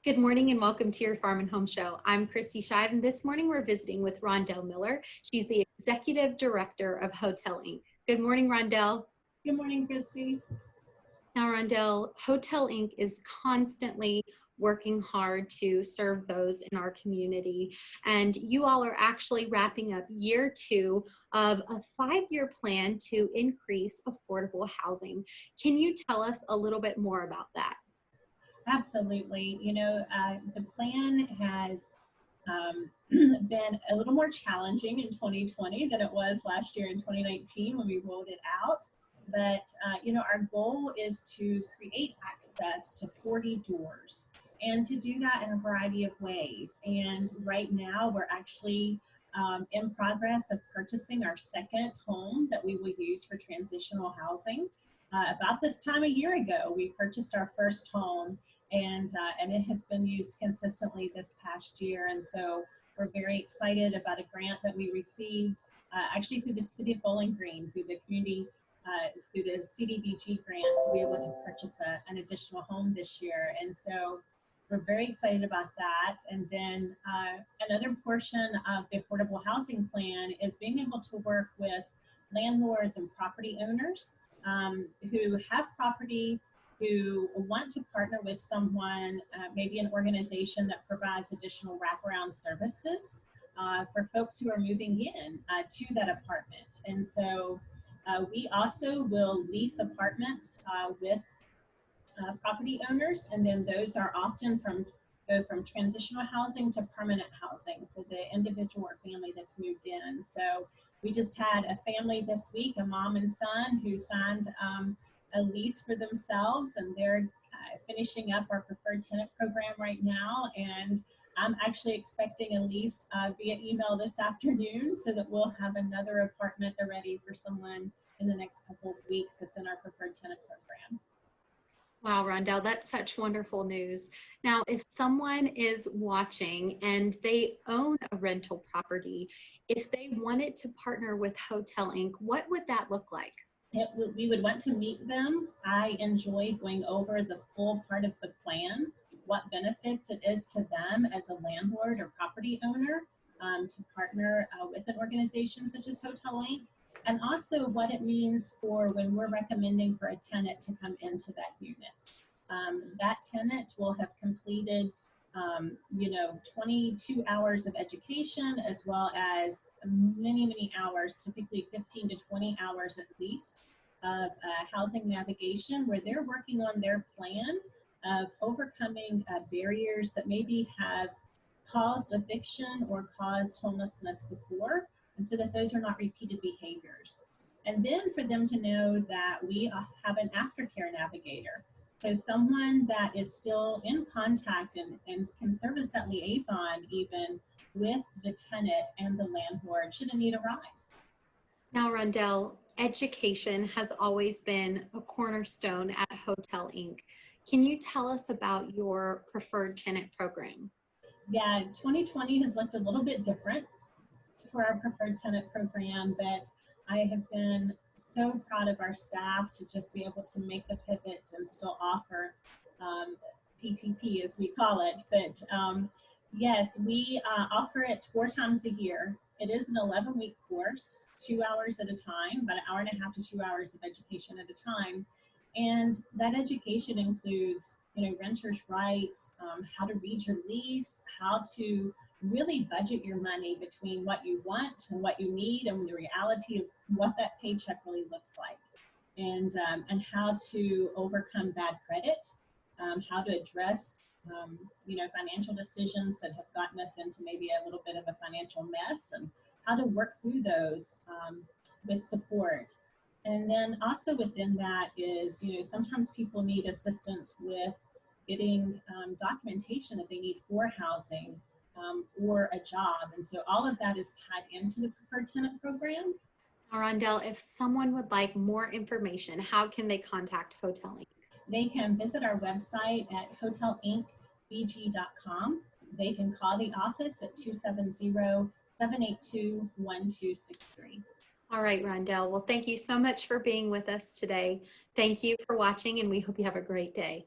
Good morning and welcome to your Farm and Home Show. I'm Kristi Shive, and this morning we're visiting with Rhondell Miller. She's the Executive Director of Hotel Inc. Good morning, Rhondell. Good morning, Kristi. Now, Rhondell, Hotel Inc. is constantly working hard to serve those in our community, and you all are actually wrapping up year 2 of a 5-year plan to increase affordable housing. Can you tell us a little bit more about that? Absolutely. The plan has been a little more challenging in 2020 than it was last year in 2019 when we rolled it out. But, our goal is to create access to 40 doors and to do that in a variety of ways. And right now we're actually in progress of purchasing our second home that we will use for transitional housing. About this time a year ago, we purchased our first home, and it has been used consistently this past year. And so we're very excited about a grant that we received actually through the City of Bowling Green, through the community, through the CDBG grant, to be able to purchase an additional home this year. And so we're very excited about that. And then another portion of the affordable housing plan is being able to work with landlords and property owners who have property, who want to partner with someone, maybe an organization that provides additional wraparound services for folks who are moving in to that apartment. And so we also will lease apartments with property owners, and then those are often go from transitional housing to permanent housing for the individual or family that's moved in. So we just had a family this week, a mom and son, who signed a lease for themselves, and they're finishing up our preferred tenant program right now. And I'm actually expecting a lease via email this afternoon, so that we'll have another apartment ready for someone in the next couple of weeks that's in our preferred tenant program. Wow, Rhondell, that's such wonderful news. Now, if someone is watching and they own a rental property, if they wanted to partner with Hotel Inc., what would that look like? We would want to meet them. I enjoy going over the full part of the plan, what benefits it is to them as a landlord or property owner to partner with an organization such as Hotel Inc., and also what it means for when we're recommending for a tenant to come into that unit. That tenant will have completed 22 hours of education, as well as many hours, typically 15 to 20 hours at least, of housing navigation, where they're working on their plan of overcoming barriers that maybe have caused eviction or caused homelessness before, and so that those are not repeated behaviors. And then for them to know that we have an aftercare navigator. So someone that is still in contact and can serve as that liaison even with the tenant and the landlord should a need arise. Now, Rhondell, education has always been a cornerstone at Hotel Inc. Can you tell us about your preferred tenant program? Yeah, 2020 has looked a little bit different for our preferred tenant program, but I have been so proud of our staff to just be able to make the pivots and still offer PTP, as we call it. But yes, we offer it 4 times a year. It is an 11-week course, 2 hours at a time, about 1.5 hours to 2 hours of education at a time. And that education includes, renters' rights, how to read your lease, how to really budget your money between what you want and what you need, and the reality of what that paycheck really looks like, and how to overcome bad credit, how to address financial decisions that have gotten us into maybe a little bit of a financial mess, and how to work through those with support. And then also within that is, sometimes people need assistance with getting documentation that they need for housing or a job. And so all of that is tied into the preferred tenant program. Rhondell, if someone would like more information, how can they contact Hotel Inc.? They can visit our website at hotelincbg.com. They can call the office at 270-782-1263. All right, Rhondell. Well, thank you so much for being with us today. Thank you for watching, and we hope you have a great day.